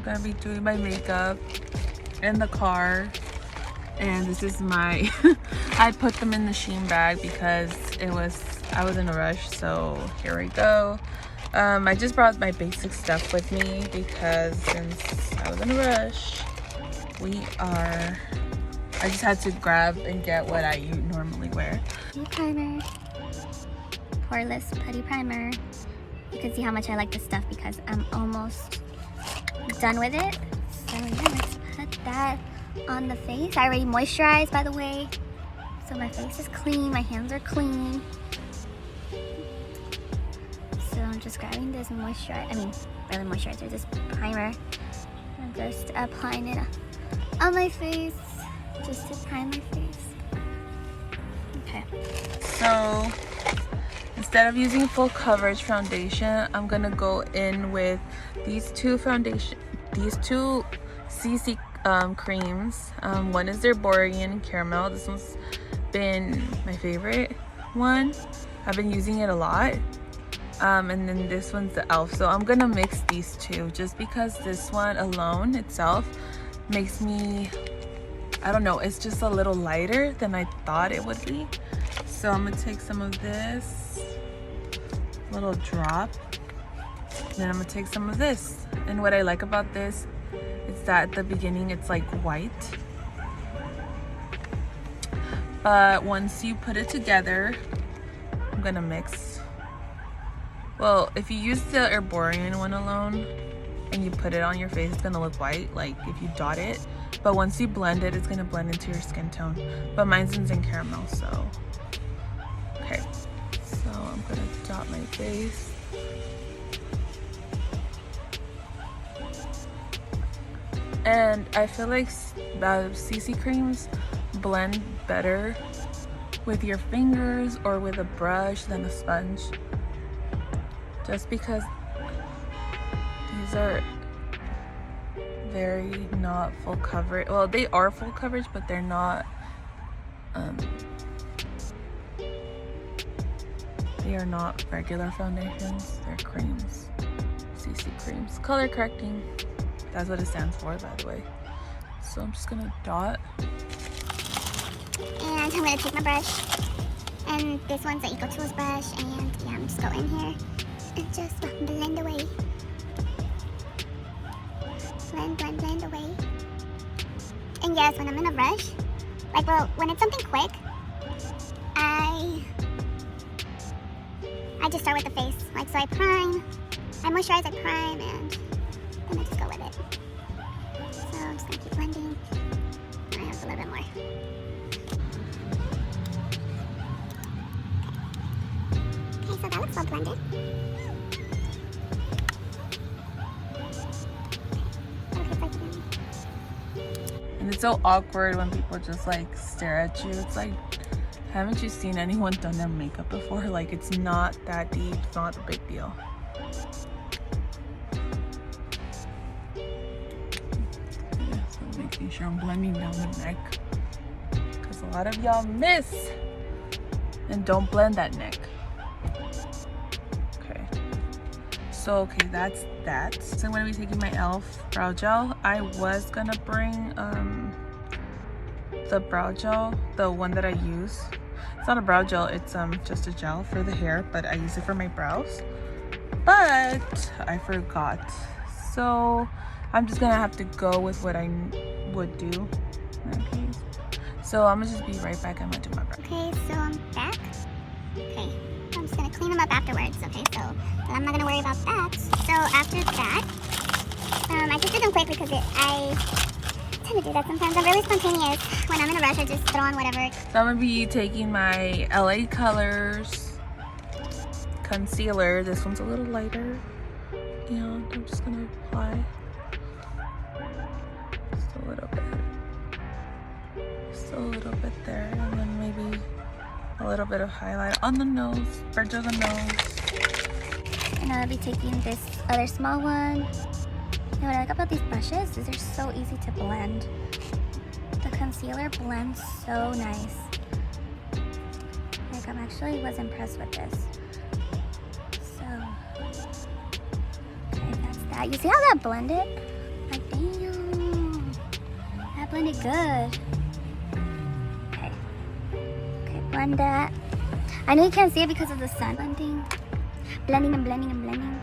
gonna be doing my makeup in the car. And this is my I put them in the Shein bag because I was in a rush, so here we go. I just brought my basic stuff with me because since I was in a rush, I just had to grab and get what I normally wear. Primer, Poreless Putty Primer. You can see how much I like this stuff because I'm almost done with it. So yeah, let's put that on the face. I already moisturized, by the way, so my face is clean, my hands are clean. So I'm just grabbing this moisturizer, this primer, and just applying it on my face, just to prime my face. Okay. So instead of using full coverage foundation, I'm gonna go in with these two CC creams. One is their Borean Caramel. This one's been my favorite one. I've been using it a lot. And then this one's the e.l.f. So I'm gonna mix these two just because this one alone itself makes me, I don't know, it's just a little lighter than I thought it would be. So I'm gonna take some of this little drop, then I'm gonna take some of this. And what I like about this is that at the beginning it's like white, but once you put it together, I'm gonna mix. Well, if you use the Herborian one alone and you put it on your face, it's gonna look white, like if you dot it. But once you blend it, it's gonna blend into your skin tone. But mine's in caramel, so. Okay, so I'm gonna dot my face. And I feel like CC creams blend better with your fingers or with a brush than a sponge. Just because these are very not full coverage. Well, they are full coverage, but they're not, they are not regular foundations. They're creams, CC creams. Color correcting, that's what it stands for, by the way. So I'm just gonna dot. And I'm gonna take my brush, and this one's the Eco Tools brush, and yeah, I'm just going in here and just blend away. Blend away. And yes, when I'm in a rush, like, well, when it's something quick, I just start with the face. Like, so I prime, I moisturize, I prime, and then I just go with it. So I'm just gonna keep blending. I have a little bit more. Okay, so that looks well blended. And it's so awkward when people just like stare at you. It's like, haven't you seen anyone done their makeup before? Like, it's not that deep, it's not a big deal. Yeah, so making sure I'm blending down the neck, because a lot of y'all miss and don't blend that neck. Okay, so okay, that's that. So I'm gonna be taking my e.l.f. brow gel. I was gonna bring the brow gel, the one that I use. It's not a brow gel, it's just a gel for the hair, but I use it for my brows. But I forgot. So I'm just gonna have to go with what I would do in that case. So I'm gonna just be right back. I'm gonna do my brow. Okay, so I'm back. Okay, I'm just gonna clean them up afterwards. Okay, so I'm not gonna worry about that. So after that, I just did them quick because I tend to do that sometimes. I'm really spontaneous. When I'm in a rush, I just throw on whatever. So I'm gonna be taking my LA Colors concealer. This one's a little lighter, and I'm just gonna apply just a little bit there, and then maybe a little bit of highlight on the nose, bridge of the nose. And I'll be taking this other small one. And what I like about these brushes is they're so easy to blend. The concealer blends so nice. Like, I actually was impressed with this. So, okay, that's that. You see how that blended? Like, Blend it good. Okay. Okay, blend that. I know you can't see it because of the sun. Blending. Blending and blending and blending.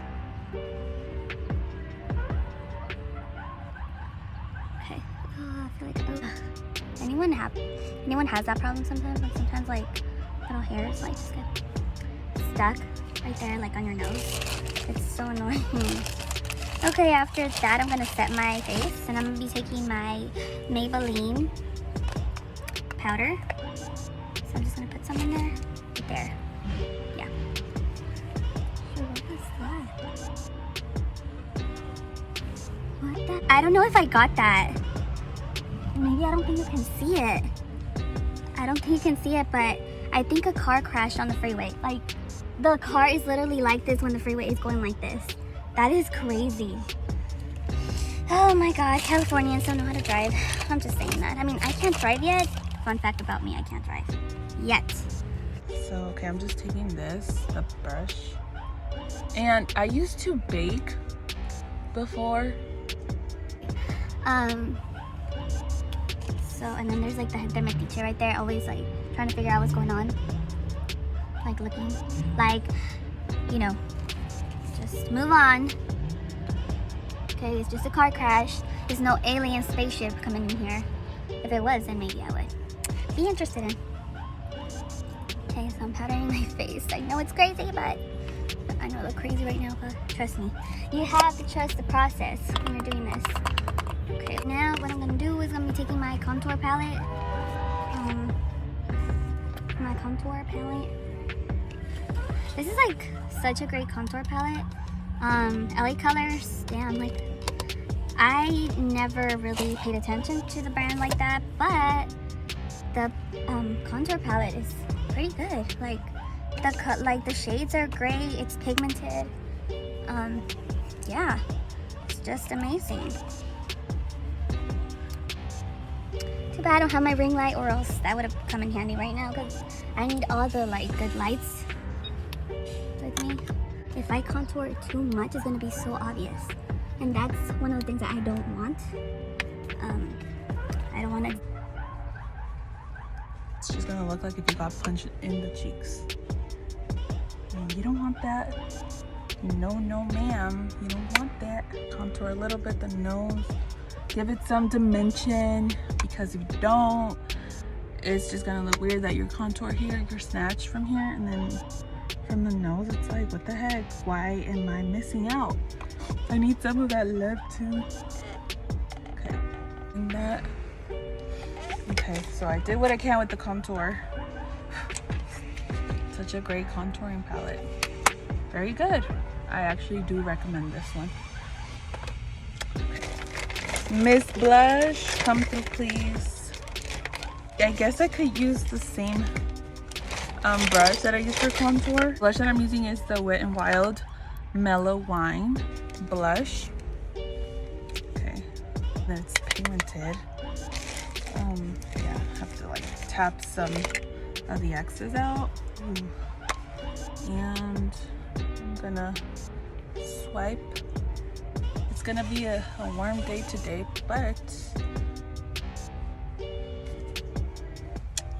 Okay. Oh, I feel like, oh. Anyone has that problem sometimes? Like sometimes like little hairs like just get stuck right there, like on your nose. It's so annoying. Okay, after that, I'm gonna set my face, and I'm gonna be taking my Maybelline powder. So I'm just gonna put some in there, right there. Yeah. So what is that? What the? I don't know if I got that. Maybe I don't think you can see it. I don't think you can see it, but I think a car crashed on the freeway. Like, the car is literally like this when the freeway is going like this. That is crazy. Oh my god, Californians don't know how to drive. I'm just saying that. I mean, I can't drive yet. Fun fact about me, I can't drive. Yet. So, okay, I'm just taking the brush. And I used to bake before. So, and then there's like the metiche right there, always like trying to figure out what's going on. Like looking, like, you know, just move on. Okay, it's just a car crash. There's no alien spaceship coming in here. If it was, then maybe I would be interested in. Okay, so I'm powdering my face. I know it's crazy, but I know I look crazy right now, but trust me. You have to trust the process when you're doing this. Okay, now what I'm gonna do is I'm gonna be taking my contour palette. This is like such a great contour palette. LA Colors, damn, like I never really paid attention to the brand like that, but the contour palette is pretty good. Like the shades are great. It's pigmented. Yeah, it's just amazing. Too bad I don't have my ring light, or else that would have come in handy right now, because I need all the like good lights with me. If I contour too much, it's gonna be so obvious, and that's one of the things that I don't want. I don't want to. It's just gonna look like if you got punched in the cheeks. And you don't want that. No, ma'am. You don't want that. Contour a little bit the nose. Give it some dimension, because if you don't, it's just gonna look weird that your contour here, you're snatched from here, and then from the nose, it's like, what the heck? Why am I missing out? I need some of that love too. Okay, and that. Okay, so I did what I can with the contour. Such a great contouring palette. Very good. I actually do recommend this one. Miss Blush, come through please. I guess I could use the same brush that I use for contour. Blush that I'm using is the Wet n Wild Mellow Wine blush. Okay, then it's pigmented. Yeah, I have to like tap some of the excess out. Ooh. And I'm gonna swipe. It's gonna be a warm day today, but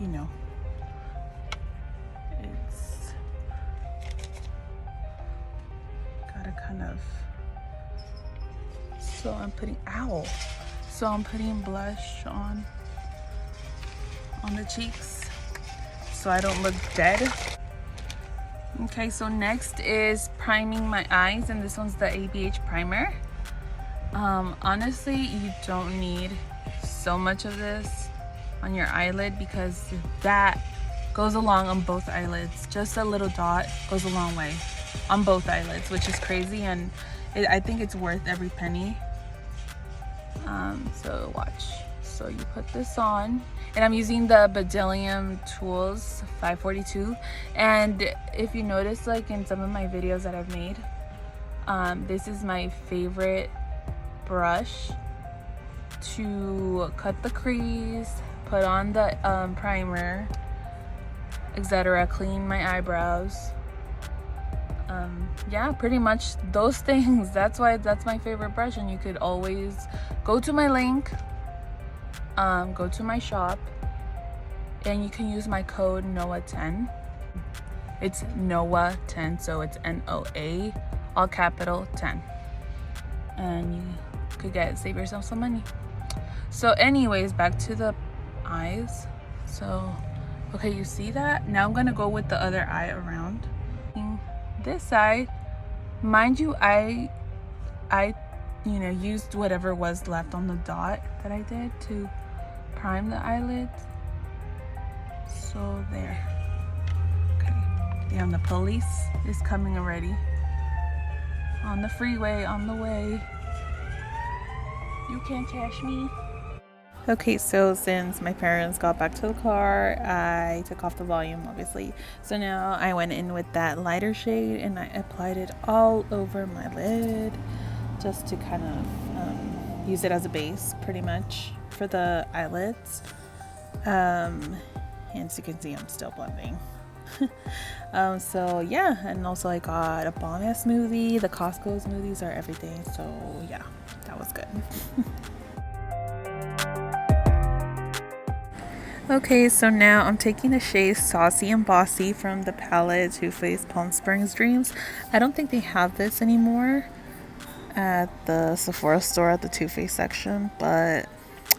you know, it's gotta kind of. So I'm putting blush on the cheeks so I don't look dead. Okay, so next is priming my eyes, and this one's the ABH primer. Honestly, you don't need so much of this on your eyelid, because that goes along on both eyelids. Just a little dot goes a long way on both eyelids, which is crazy, and I think it's worth every penny. So watch. So you put this on, and I'm using the Bdellium Tools 542, and if you notice, like in some of my videos that I've made, this is my favorite brush to cut the crease, put on the primer, etc., clean my eyebrows. Yeah, pretty much those things. That's why that's my favorite brush, and you could always go to my link go to my shop and you can use my code NOAH10. It's NOAH10, so it's NOA, all capital 10. And you could save yourself some money. So anyways, back to the eyes. So, okay, you see that? Now I'm gonna go with the other eye around. This side, mind you, I used whatever was left on the dot that I did to prime the eyelids. So there. Okay. Damn, the police is coming already. On the freeway, on the way. You can't catch me. Okay, so since my parents got back to the car, I took off the volume, obviously. So now I went in with that lighter shade and I applied it all over my lid just to kind of use it as a base, pretty much, for the eyelids. And as you can see, I'm still blending. So yeah, and also I got a bomb-ass smoothie. The Costco smoothies are everything, so yeah, that was good. Okay, so now I'm taking the shade Saucy and Bossy from the palette Too Faced Palm Springs Dreams. I don't think they have this anymore at the Sephora store at the Too Faced section, but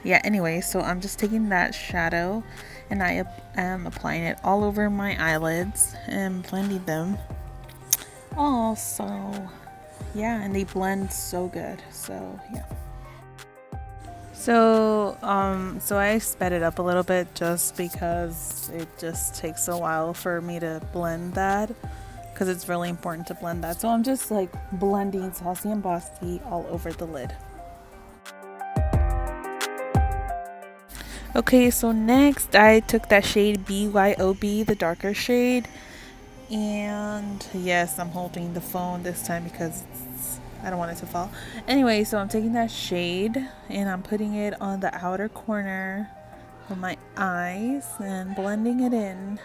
yeah, anyway, so I'm just taking that shadow and I am applying it all over my eyelids and blending them. Also, yeah, and they blend so good, so yeah. So I sped it up a little bit just because it just takes a while for me to blend that, because it's really important to blend that. So I'm just like blending Saucy and Bossy all over the lid. Okay, so next I took that shade BYOB, the darker shade, and yes, I'm holding the phone this time because I don't want it to fall. Anyway, so I'm taking that shade and I'm putting it on the outer corner of my eyes and blending it in.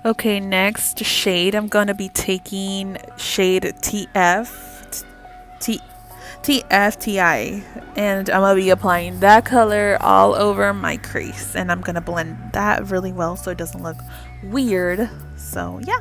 Okay, next shade, I'm gonna be taking shade TFTI, and I'm gonna be applying that color all over my crease, and I'm gonna blend that really well so it doesn't look weird. So yeah.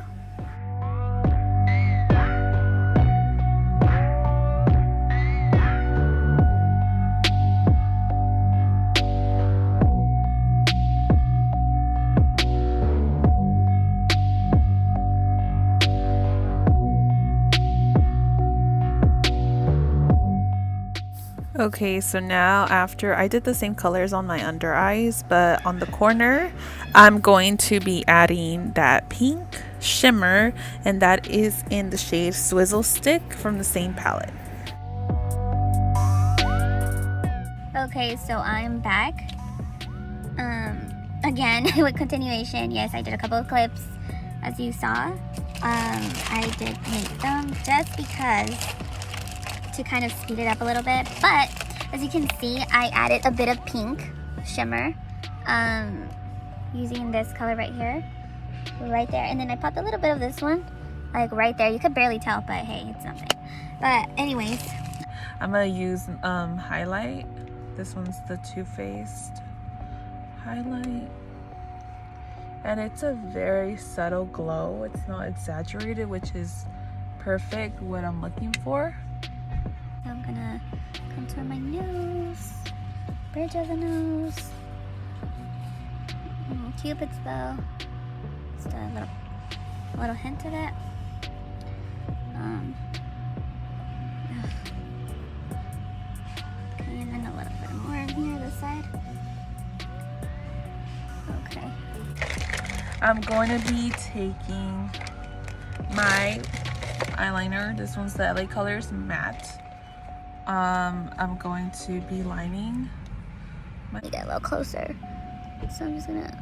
Okay, so now after I did the same colors on my under eyes, but on the corner, I'm going to be adding that pink shimmer, and that is in the shade Swizzle Stick from the same palette. Okay, so I'm back. Again, with continuation. Yes, I did a couple of clips, as you saw. I did make them just because to kind of speed it up a little bit, but as you can see, I added a bit of pink shimmer using this color right here, right there, and then I popped a little bit of this one like right there. You could barely tell, but hey, it's nothing. But anyways, I'm gonna use highlight. This one's the Too Faced highlight, and it's a very subtle glow. It's not exaggerated, which is perfect what I'm looking for. I'm gonna contour my nose, bridge of the nose, Cupid's bow, just a little hint of it. Okay, and then a little bit more in here, this side. Okay. I'm going to be taking my eyeliner. This one's the LA Colors Matte. I'm going to be lining. Let me get a little closer. So I'm just gonna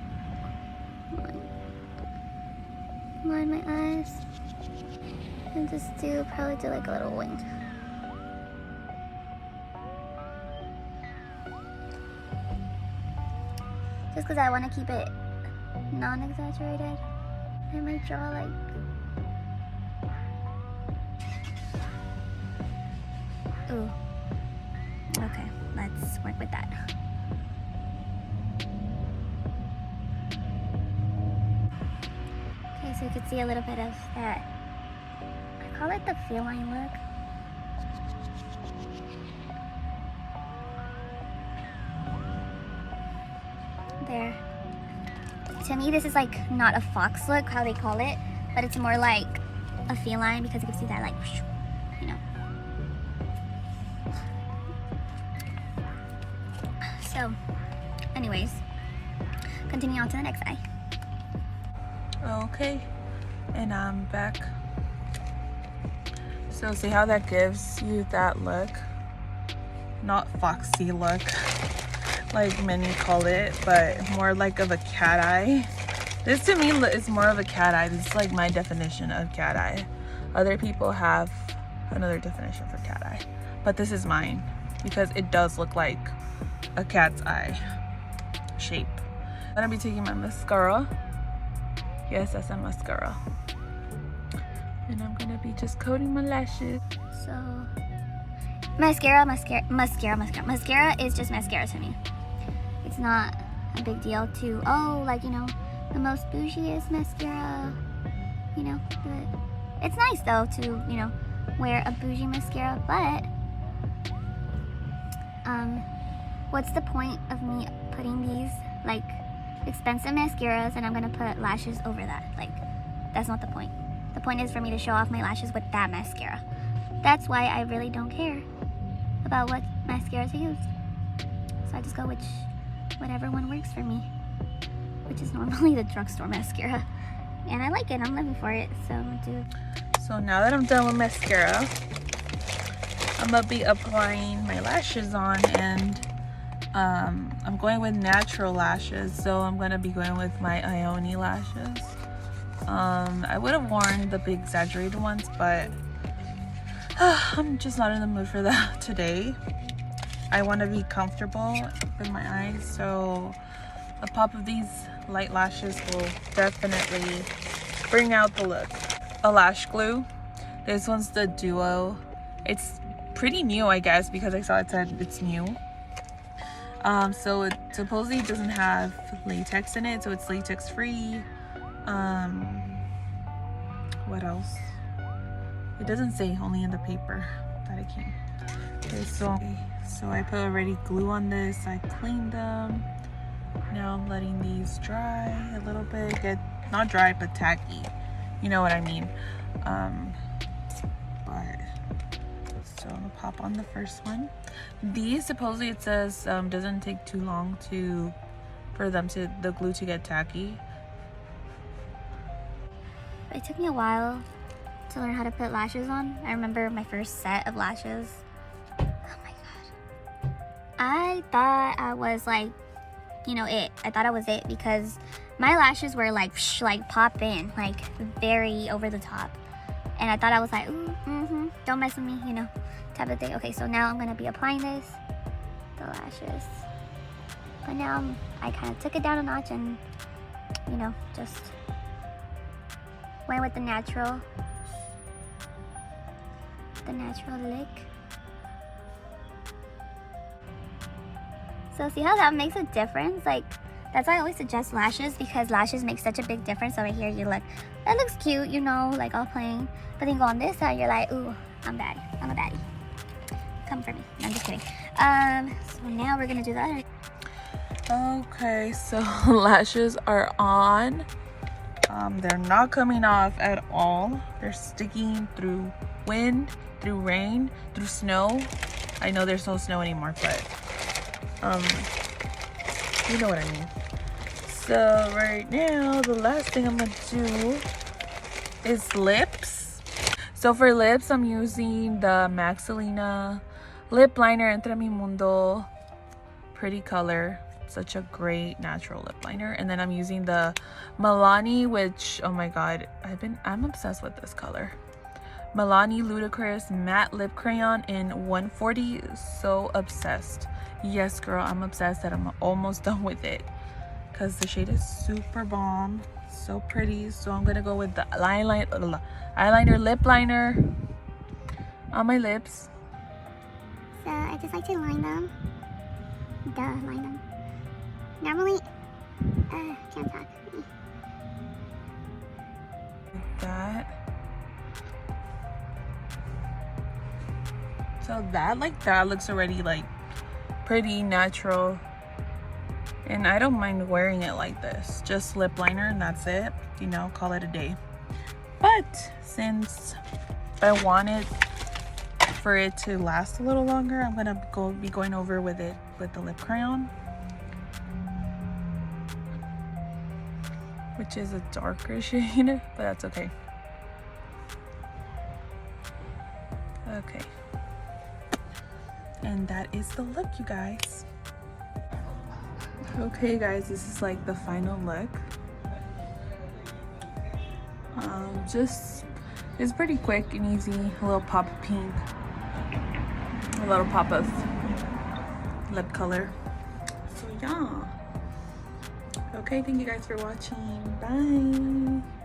line my eyes and just probably do like a little wing. Just because I want to keep it non-exaggerated. I might draw like ooh. Okay, let's work with that. Okay, so you can see a little bit of that. I call it the feline look. There. To me, this is like not a fox look, how they call it, but it's more like a feline because you can see that, like, you know. So, anyways, continue on to the next eye. Okay, and I'm back. So see how that gives you that look? Not foxy look like many call it, but more like of a cat eye. This to me is more of a cat eye. This is like my definition of cat eye. Other people have another definition for cat eye, but this is mine because it does look like a cat's eye shape. I'm gonna be taking my mascara. Yes, that's a mascara. And I'm gonna be just coating my lashes. So, mascara is just mascara to me. It's not a big deal to, oh, like, you know, the most bougiest mascara, you know, but it's nice though to, you know, wear a bougie mascara, but what's the point of me putting these like expensive mascaras and I'm gonna put lashes over that? Like, that's not the point. The point is for me to show off my lashes with that mascara. That's why I really don't care about what mascara to use. So I just go with whatever one works for me, which is normally the drugstore mascara. And I like it, I'm living for it, so I'm gonna do. So now that I'm done with mascara, I'm gonna be applying my lashes on, and I'm going with natural lashes, so I'm gonna be going with my Ioni lashes. I would have worn the big exaggerated ones, but I'm just not in the mood for that today. I want to be comfortable with my eyes, so a pop of these light lashes will definitely bring out the look. A lash glue. This one's the Duo. It's pretty new, I guess, because I saw it said it's new. So it supposedly doesn't have latex in it, so it's latex free. What else? It doesn't say, only in the paper that it came. Okay, so I put already glue on this. I cleaned them. Now I'm letting these dry a little bit. Get not dry, but tacky. You know what I mean. But so I'm gonna pop on the first one. These supposedly it says doesn't take too long for the glue to get tacky. It took me a while to learn how to put lashes on. I remember my first set of lashes. Oh my god. I thought I was like, you know, it. I thought I was it because my lashes were like pop in, like very over the top. And I thought I was like, ooh, don't mess with me, you know, type of thing. Okay, so now I'm gonna be applying the lashes. But now I kind of took it down a notch and, you know, just went with the natural lick. So see how that makes a difference? Like, that's why I always suggest lashes, because lashes make such a big difference. Over here you're like, that looks cute, you know, like all plain. But then you go on this side, you're like, ooh, I'm a baddie. Come for me. No, I'm just kidding. So now we're gonna do the other. Okay, so lashes are on. They're not coming off at all. They're sticking through wind, through rain, through snow. I know there's no snow anymore, but you know what I mean. So right now, the last thing I'm gonna do is lips. So for lips, I'm using the Maxilina lip liner Entre Mi Mundo Pretty Color. Such a great natural lip liner. And then I'm using the Milani, which, oh my god, I'm obsessed with this color. Milani Ludicrous Matte Lip Crayon in 140. So obsessed. Yes, girl, I'm obsessed that I'm almost done with it. because the shade is super bomb, so pretty. So I'm gonna go with the eyeliner lip liner on my lips. So I just like to line them. Line them. Normally, can't talk. Like that. So that looks already like pretty natural. And I don't mind wearing it like this. Just lip liner and that's it. You know, call it a day. But since I wanted for it to last a little longer, I'm gonna be going over with it with the lip crayon, which is a darker shade, but that's okay. Okay. And that is the look, you guys. Okay guys, this is like the final look. It's pretty quick and easy. A little pop of pink, a little pop of lip color. So yeah. Okay, thank you guys for watching. Bye.